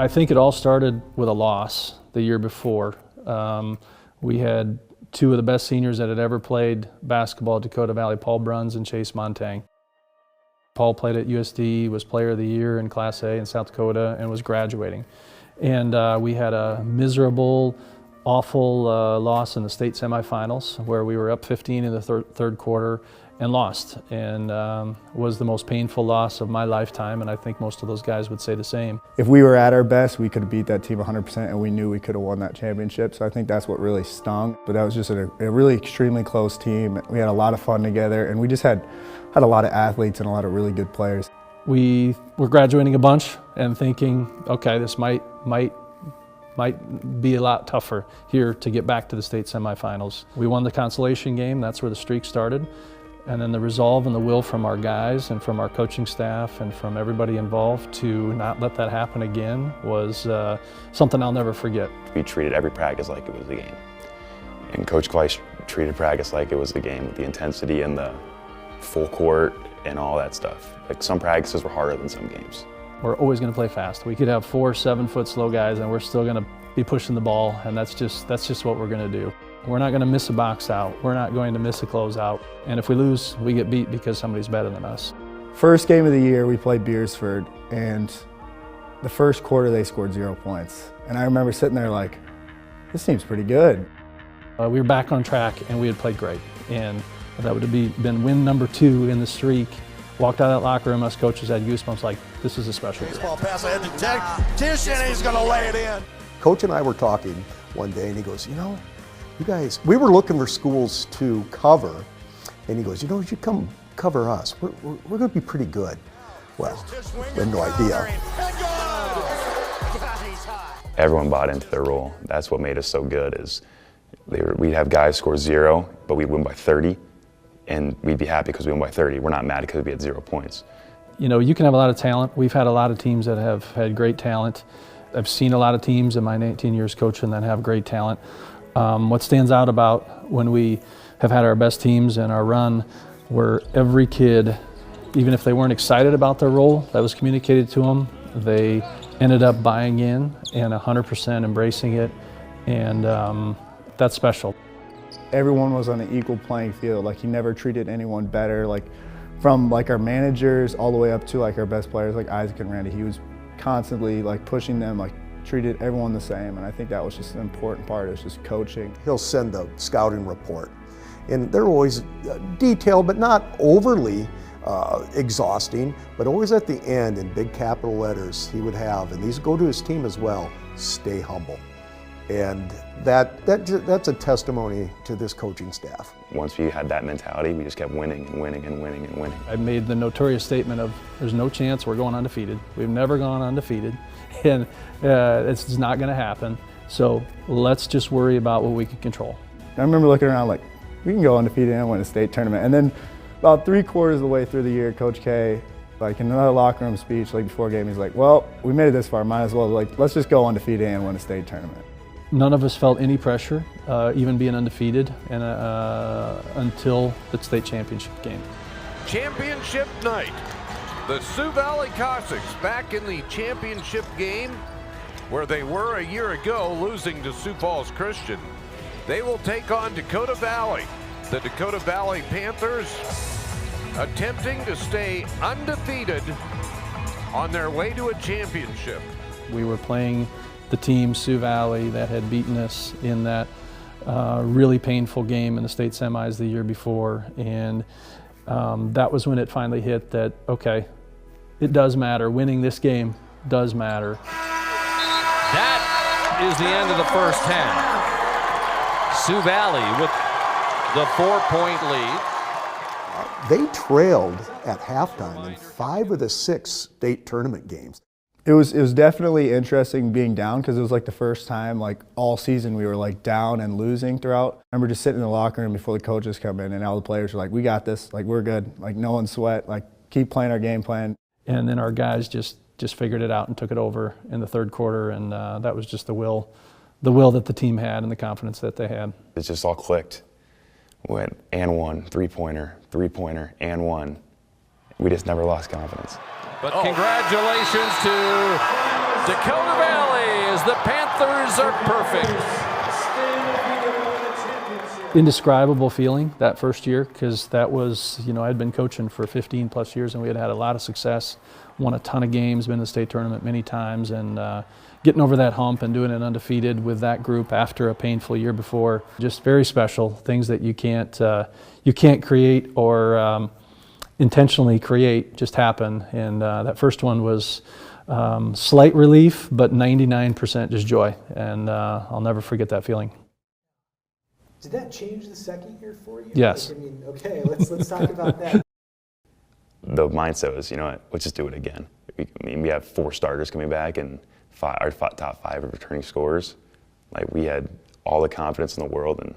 I think it all started with a loss the year before. We had two of the best seniors that had ever played basketball at Dakota Valley, Paul Bruns and Chase Montang. Paul played at USD, was Player of the Year in Class A in South Dakota, and was graduating. And we had a miserable, awful loss in the state semifinals where we were up 15 in the third quarter and lost, and was the most painful loss of my lifetime, and I think most of those guys would say the same. If we were at our best, we could have beat that team 100%, and we knew we could have won that championship, so I think that's what really stung. But that was just a really extremely close team. We had a lot of fun together, and we just had a lot of athletes and a lot of really good players. We were graduating a bunch and thinking, okay, this might be a lot tougher here to get back to the state semifinals. We won the consolation game, that's where the streak started. And then the resolve and the will from our guys and from our coaching staff and from everybody involved to not let that happen again was something I'll never forget. We treated every practice like it was a game. And Coach Gleiss treated practice like it was a game with the intensity and the full court and all that stuff. Like some practices were harder than some games. We're always going to play fast. We could have 4 7-foot slow guys and we're still going to be pushing the ball, and that's just what we're going to do. We're not going to miss a box out. We're not going to miss a closeout. And if we lose, we get beat because somebody's better than us. First game of the year, we played Beersford, and the first quarter they scored 0 points. And I remember sitting there like, this team's pretty good. We were back on track and we had played great. And that would have been win number 2 in the streak. Walked out of that locker room, us coaches had goosebumps like, this is a special group. Baseball pass ahead to Tish, and he's going to lay it in. Coach and I were talking one day, and he goes, you know, you guys, we were looking for schools to cover, and he goes, you know, you should come cover us. We're going to be pretty good. Well, we had no idea. Everyone bought into their role. That's what made us so good. Is we'd have guys score 0, but we'd win by 30, and we'd be happy because we won by 30. We're not mad because we had 0 points. You know, you can have a lot of talent. We've had a lot of teams that have had great talent. I've seen a lot of teams in my 19 years coaching that have great talent. What stands out about when we have had our best teams and our run, where every kid, even if they weren't excited about their role that was communicated to them, they ended up buying in and 100% embracing it, and that's special. Everyone was on an equal playing field. Like, he never treated anyone better. Like, from like our managers all the way up to like our best players like Isaac and Randy, he was constantly like pushing them, like treated everyone the same, and I think that was just an important part, is just coaching. He'll send a scouting report, and they're always detailed, but not overly exhausting, but always at the end in big capital letters he would have, and these go to his team as well, stay humble. And that's a testimony to this coaching staff. Once we had that mentality, we just kept winning and winning and winning and winning. I made the notorious statement of, there's no chance we're going undefeated. We've never gone undefeated, and it's not going to happen. So let's just worry about what we can control. I remember looking around like, we can go undefeated and win a state tournament. And then about 3/4 of the way through the year, Coach K, like in another locker room speech, like before game, he's like, well, we made it this far, might as well, like, let's just go undefeated and win a state tournament. None of us felt any pressure, even being undefeated, and until the state championship game. Championship night. The Sioux Valley Cossacks back in the championship game where they were a year ago, losing to Sioux Falls Christian. They will take on Dakota Valley. The Dakota Valley Panthers attempting to stay undefeated on their way to a championship. We were playing the team, Sioux Valley, that had beaten us in that really painful game in the state semis the year before, and that was when it finally hit that, okay, it does matter. Winning this game does matter. That is the end of the first half. Sioux Valley with the 4-point lead. They trailed at halftime in 5 of the 6 state tournament games. It was definitely interesting being down, because it was like the first time like all season we were like down and losing throughout. I remember just sitting in the locker room before the coaches come in, and all the players were like, we got this, like we're good, like no one sweat, like keep playing our game plan. And then our guys just figured it out and took it over in the third quarter, and that was just the will that the team had and the confidence that they had. It just all clicked. Went and one, three-pointer, and one. We just never lost confidence. But congratulations to Dakota Valley as the Panthers are perfect. Indescribable feeling that first year, because that was, I'd been coaching for 15 plus years and we had had a lot of success, won a ton of games, been to the state tournament many times, and getting over that hump and doing it undefeated with that group after a painful year before, just very special. Things that you can't create or intentionally create, just happen. And that first one was slight relief, but 99% just joy, and I'll never forget that feeling. Did that change the second year for you? Yes. Okay, let's talk about that. The mindset was, let's just do it again. We have 4 starters coming back and our top 5 are returning scorers. Like, we had all the confidence in the world, and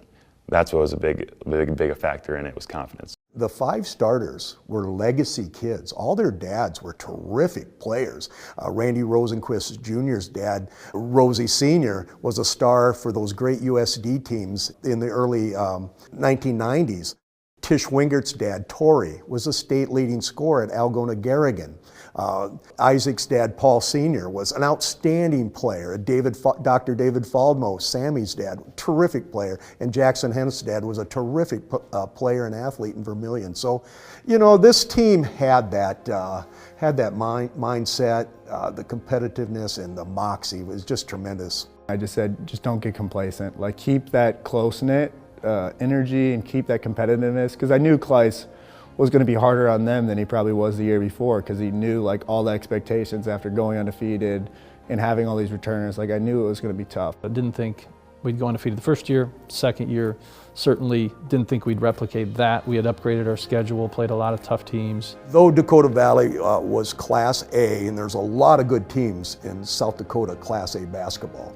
that's what was a big factor in it, was confidence. The 5 starters were legacy kids. All their dads were terrific players. Randy Rosenquist Jr.'s dad, Rosie Sr., was a star for those great USD teams in the early 1990s. Tish Wingert's dad, Torrey, was a state leading scorer at Algona Garrigan. Isaac's dad, Paul Sr., was an outstanding player. Dr. David Faldmo, Sammy's dad, terrific player. And Jackson Henness's dad was a terrific player and athlete in Vermilion. So, this team had that mindset, the competitiveness, and the moxie was just tremendous. I just said, just don't get complacent. Like, keep that close-knit energy and keep that competitiveness, because I knew Clyce was going to be harder on them than he probably was the year before, because he knew, like, all the expectations after going undefeated and having all these returners. Like, I knew it was going to be tough. I didn't think we'd go undefeated the first year. Second year, certainly didn't think we'd replicate that. We had upgraded our schedule, played a lot of tough teams. Though Dakota Valley was Class A, and there's a lot of good teams in South Dakota Class A basketball,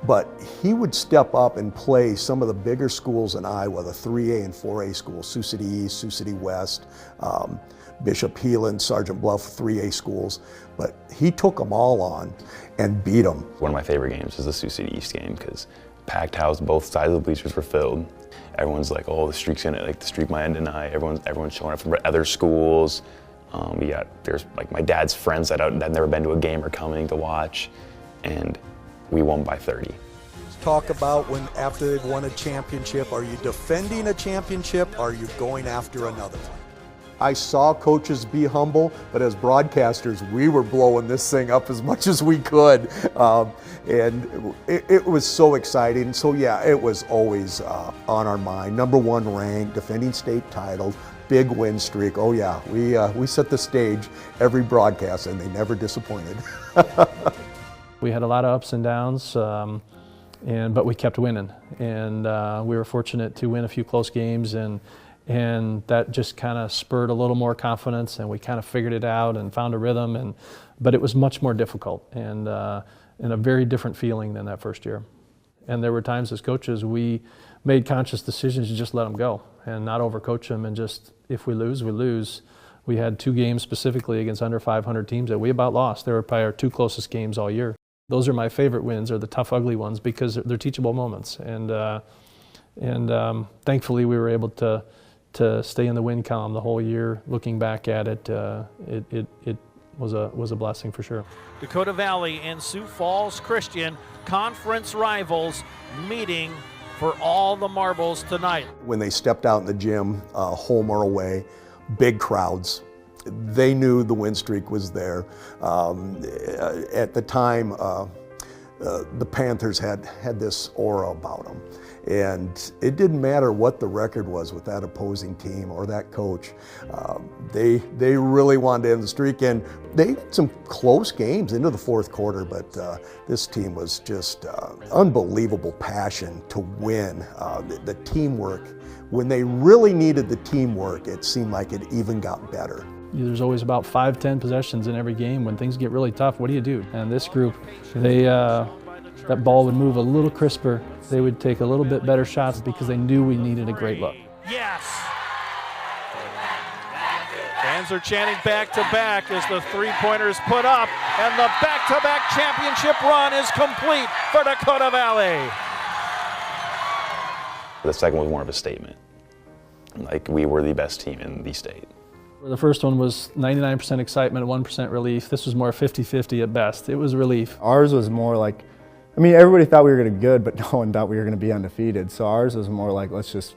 but he would step up and play some of the bigger schools in Iowa, the 3A and 4A schools, Sioux City East, Sioux City West, Bishop Heelan, Sergeant Bluff 3A schools. But he took them all on and beat them. One of my favorite games is the Sioux City East game, because packed house, both sides of the bleachers were filled. Everyone's like, oh, the streak might end tonight. Everyone's showing up from other schools. There's like my dad's friends that had never been to a game are coming to watch, and we won by 30. Talk about when after they've won a championship, are you defending a championship? Or are you going after another one? I saw coaches be humble, but as broadcasters, we were blowing this thing up as much as we could. And it was so exciting. So yeah, it was always on our mind. #1 ranked, defending state title, big win streak. Oh yeah, we set the stage every broadcast, and they never disappointed. We had a lot of ups and downs, but we kept winning. And we were fortunate to win a few close games, and that just kind of spurred a little more confidence, and we kind of figured it out and found a rhythm. But it was much more difficult and a very different feeling than that first year. And there were times as coaches we made conscious decisions to just let them go and not overcoach them, and just, if we lose, we lose. We had 2 games specifically against under 500 teams that we about lost. They were probably our 2 closest games all year. Those are my favorite wins, are the tough, ugly ones, because they're teachable moments. And thankfully we were able to stay in the win column the whole year. Looking back at it, it was a blessing for sure. Dakota Valley and Sioux Falls Christian, conference rivals, meeting for all the marbles tonight. When they stepped out in the gym, home or away, big crowds. They knew the win streak was there. At the time, the Panthers had this aura about them. And it didn't matter what the record was with that opposing team or that coach. They really wanted to end the streak, and they had some close games into the 4th quarter, but this team was just unbelievable passion to win. The teamwork, when they really needed the teamwork, it seemed like it even got better. There's always about 5-10 possessions in every game. When things get really tough, what do you do? And this group, that ball would move a little crisper. They would take a little bit better shots because they knew we needed a great look. Yes! Fans are chanting back-to-back as the 3-pointer is put up, and the back-to-back championship run is complete for Dakota Valley. The second was more of a statement. Like, we were the best team in the state. The first one was 99% excitement, 1% relief. This was more 50-50 at best. It was relief. Ours was more like, I mean, everybody thought we were going to be good, but no one thought we were going to be undefeated. So ours was more like, let's just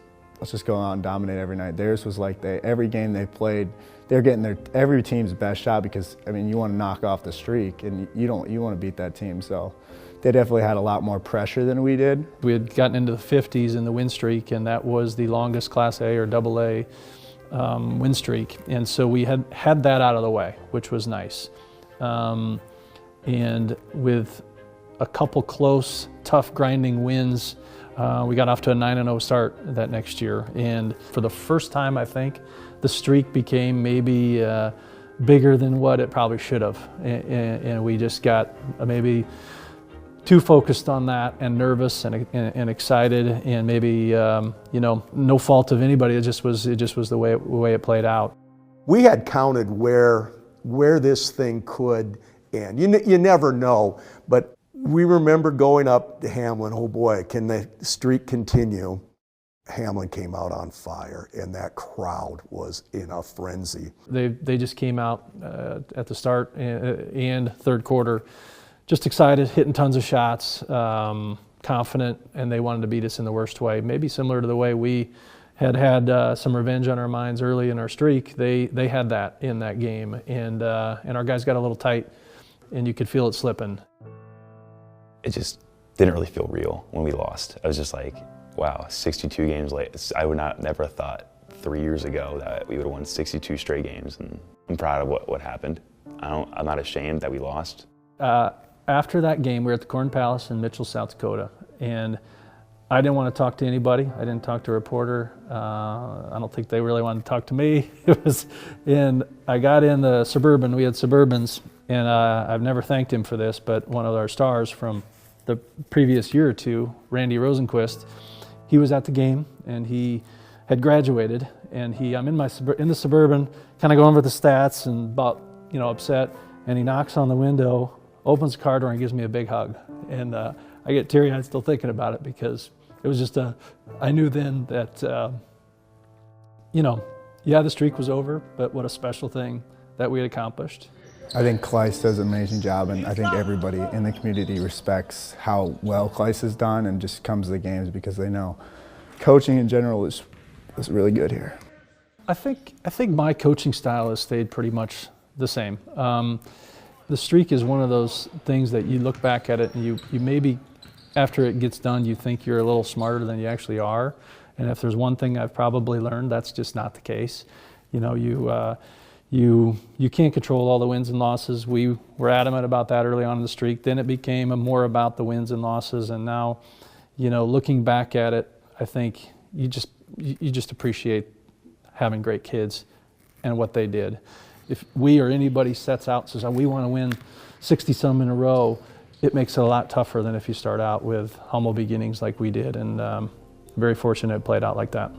go out and dominate every night. Theirs was like every game they played, they're getting every team's best shot because, I mean, you want to knock off the streak and you want to beat that team. So they definitely had a lot more pressure than we did. We had gotten into the 50s in the win streak, and that was the longest Class A or AA win streak. And so we had that out of the way, which was nice. And with a couple close, tough, grinding wins, we got off to a 9-0 start that next year. And for the first time, I think, the streak became maybe bigger than what it probably should have. And we just got maybe too focused on that and nervous and excited, and maybe you know, no fault of anybody. It just was the way it played out. We had counted where this thing could end. You never know, but we remember going up to Hamlin. Oh boy, can the streak continue? Hamlin came out on fire, and that crowd was in a frenzy. They just came out at the start and third quarter, just excited, hitting tons of shots, confident, and they wanted to beat us in the worst way. Maybe similar to the way we had some revenge on our minds early in our streak. They had that in that game, and our guys got a little tight, and you could feel it slipping. It just didn't really feel real when we lost. I was just like, wow, 62 games late. I would never have thought 3 years ago that we would have won 62 straight games, and I'm proud of what happened. I'm not ashamed that we lost. After that game, we were at the Corn Palace in Mitchell, South Dakota, and I didn't want to talk to anybody. I didn't talk to a reporter. I don't think they really wanted to talk to me. And I got in the Suburban. We had Suburbans, and I've never thanked him for this, but one of our stars from the previous year or two, Randy Rosenquist, he was at the game, and he had graduated, and I'm in the Suburban, kind of going over the stats and about, you know, upset, and he knocks on the window, opens the car door, and gives me a big hug. And I get teary-eyed still thinking about it, because it was just I knew then that, you know, yeah, the streak was over, but what a special thing that we had accomplished. I think Kleist does an amazing job, and I think everybody in the community respects how well Kleist has done and just comes to the games because they know coaching in general is really good here. I think my coaching style has stayed pretty much the same. The streak is one of those things that you look back at it and you maybe, after it gets done, you think you're a little smarter than you actually are. And if there's one thing I've probably learned, that's just not the case. You know, you can't control all the wins and losses. We were adamant about that early on in the streak. Then it became more about the wins and losses. And now, you know, looking back at it, I think you just appreciate having great kids and what they did. If we or anybody sets out and says, oh, we want to win 60-some in a row, it makes it a lot tougher than if you start out with humble beginnings like we did. And very fortunate it played out like that.